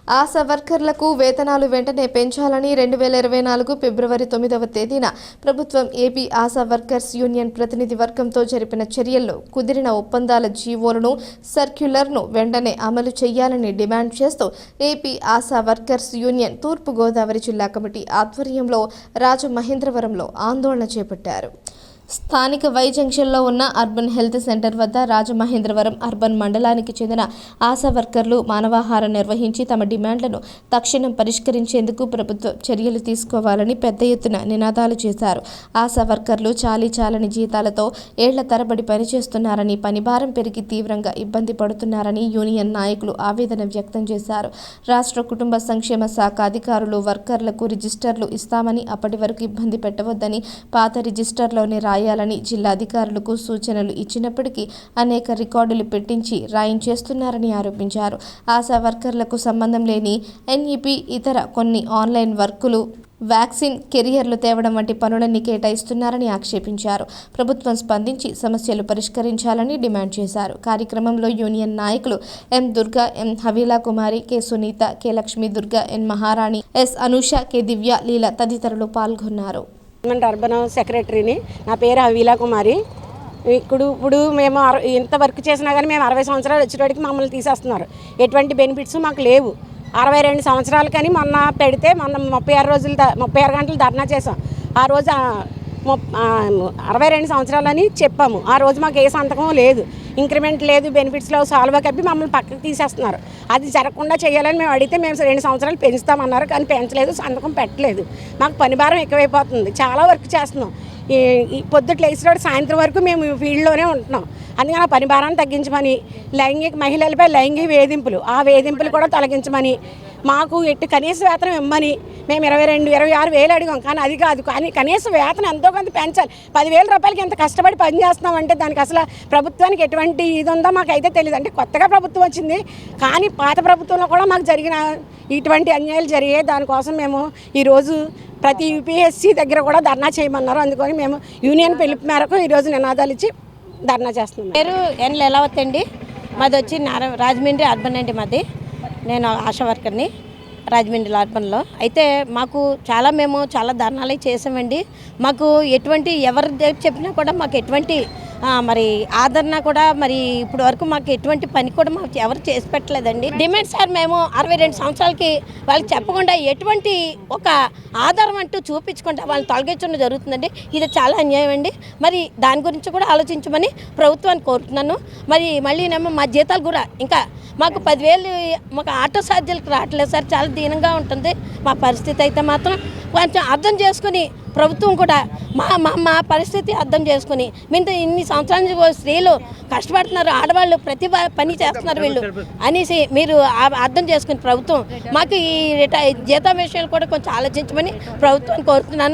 ఆశా వర్కర్లకు వేతనాలు వెంటనే పెంచాలని 2024 ఫిబ్రవరి 9వ తేదీన ప్రభుత్వం ఏపీ ఆశా వర్కర్స్ యూనియన్ ప్రతినిధి వర్గంతో జరిపిన చర్యల్లో కుదిరిన ఒప్పందాల జీవోలను సర్క్యులర్ను వెంటనే అమలు చేయాలని డిమాండ్ చేస్తూ ఏపీ ఆశా వర్కర్స్ యూనియన్ తూర్పుగోదావరి జిల్లా కమిటీ ఆధ్వర్యంలో రాజమహేంద్రవరంలో ఆందోళన చేపట్టారు. స్థానిక వై జంక్షన్లో ఉన్న అర్బన్ హెల్త్ సెంటర్ వద్ద రాజమహేంద్రవరం అర్బన్ మండలానికి చెందిన ఆశా వర్కర్లు మానవాహారం నిర్వహించి తమ డిమాండ్లను తక్షణం పరిష్కరించేందుకు ప్రభుత్వ చర్యలు తీసుకోవాలని పెద్ద ఎత్తున నినాదాలు చేశారు. ఆశా వర్కర్లు చాలని జీతాలతో ఏళ్ల తరబడి పనిచేస్తున్నారని, పనిభారం పెరిగి తీవ్రంగా ఇబ్బంది పడుతున్నారని యూనియన్ నాయకులు ఆవేదన వ్యక్తం చేశారు. రాష్ట్ర కుటుంబ సంక్షేమ శాఖ అధికారులు వర్కర్లకు రిజిస్టర్లు ఇస్తామని, అప్పటి వరకు ఇబ్బంది పెట్టవద్దని, పాత రిజిస్టర్లోనే రాయాలని జిల్లా అధికారులకు సూచనలు ఇచ్చినప్పటికీ అనేక రికార్డులు పెట్టించి రాయించేస్తున్నారని ఆరోపించారు. ఆశా వర్కర్లకు సంబంధం లేని ఎన్ఈపీ, ఇతర కొన్ని ఆన్లైన్ వర్కులు, వ్యాక్సిన్, కెరియర్లు తేవడం వంటి పనులన్నీ కేటాయిస్తున్నారని ఆక్షేపించారు. ప్రభుత్వం స్పందించి సమస్యలు పరిష్కరించాలని డిమాండ్ చేశారు. కార్యక్రమంలో యూనియన్ నాయకులు ఎం దుర్గా, ఎం హవీలా కుమారి, కె సునీత, కె లక్ష్మీ దుర్గా, ఎన్ మహారాణి, ఎస్ అనూష, కె దివ్య, లీల తదితరులు పాల్గొన్నారు. అర్బన్ సెక్రటరీని. నా పేరు హవీలా కుమారి. ఇప్పుడు మేము ఎంత వర్క్ చేసినా కానీ మేము 60 సంవత్సరాలు వచ్చేటోడికి మమ్మల్ని తీసేస్తున్నారు. ఎటువంటి బెనిఫిట్స్ మాకు లేవు. 62 సంవత్సరాలు కానీ మొన్న పెడితే 36 గంటలు ధర్నా చేసాం. ఆ రోజు 62 సంవత్సరాలని చెప్పాము. ఆ రోజు మాకు ఏ సంతకం లేదు, ఇంక్రిమెంట్ లేదు, బెనిఫిట్స్ లేవు, సాల్వ్ కప్పి మమ్మల్ని పక్కకు తీసేస్తున్నారు. అది జరగకుండా చేయాలని మేము అడిగితే మేము 2 సంవత్సరాలు పెంచుతామన్నారు, కానీ పెంచలేదు, సంతకం పెట్టలేదు. మాకు పని భారం ఎక్కువైపోతుంది. చాలా వర్క్ చేస్తున్నాం. ఈ పొద్దుట లేచినప్పుడు సాయంత్రం వరకు మేము ఫీల్డ్లోనే ఉంటున్నాం. అందుకని ఆ పని భారాన్ని తగ్గించమని, మహిళలపై లైంగిక వేధింపులు, ఆ వేధింపులు కూడా తొలగించమని, మాకు కనీస వేతనం ఇవ్వమని మేము 26 వేలు అడిగాం. కానీ అది కాదు, కానీ కనీస వేతనం ఎంతో కొంత పెంచాలి. 10,000 రూపాయలకి ఎంత కష్టపడి పని చేస్తున్నామంటే దానికి అసలు ప్రభుత్వానికి ఎటువంటి ఇది ఉందో మాకైతే తెలియదు. అంటే కొత్తగా ప్రభుత్వం వచ్చింది, కానీ పాత ప్రభుత్వంలో కూడా మాకు జరిగిన ఇటువంటి అన్యాయాలు జరిగాయి. దానికోసం మేము ఈరోజు ప్రతి యూపీఎస్సీ దగ్గర కూడా ధర్నా చేయమన్నారు. అందుకని మేము యూనియన్ పిలుపు మేరకు ఈరోజు నినాదాలు ఇచ్చి ధర్నా చేస్తున్నాం. పేరు ఎన్ లీలావతి అండి. మాది వచ్చి రాజమండ్రి అర్బన్ అండి. మాది, నేను ఆశా వర్కర్ని రాజమండ్రి అర్బన్లో. అయితే మాకు మేము చాలా ధర్నాలు చేసామండి. మాకు ఎటువంటి ఎవరు చెప్పినా కూడా మాకు ఎటువంటి మరి ఆదరణ కూడా మరి ఇప్పుడు వరకు మాకు ఎటువంటి పని కూడా మాకు ఎవరు చేసి పెట్టలేదండి. డిమాండ్ సార్, మేము 62 సంవత్సరాలకి వాళ్ళకి చెప్పకుండా ఎటువంటి ఒక ఆధారం అంటూ చూపించకుండా వాళ్ళని తొలగించడం జరుగుతుందండి. ఇది చాలా అన్యాయం అండి. మరి దాని గురించి కూడా ఆలోచించమని ప్రభుత్వాన్ని కోరుతున్నాను. మరి మళ్ళీనేమో మా జీతాలు కూడా ఇంకా మాకు 10,000 మాకు ఆటో ఛార్జీలకు రావట్లేదు సార్. చాలా దీనంగా ఉంటుంది మా పరిస్థితి. అయితే మాత్రం కొంచెం అర్థం చేసుకుని ప్రభుత్వం కూడా మా పరిస్థితి అర్థం చేసుకుని, మేము ఇన్ని సంవత్సరాల నుంచి స్త్రీలు కష్టపడుతున్నారు, ఆడవాళ్ళు ప్రతి పని చేస్తున్నారు వీళ్ళు అనేసి మీరు అర్థం చేసుకుని ప్రభుత్వం మాకు ఈ జీతం విషయాలు కూడా కొంచెం ఆలోచించమని ప్రభుత్వాన్ని కోరుతున్నాను.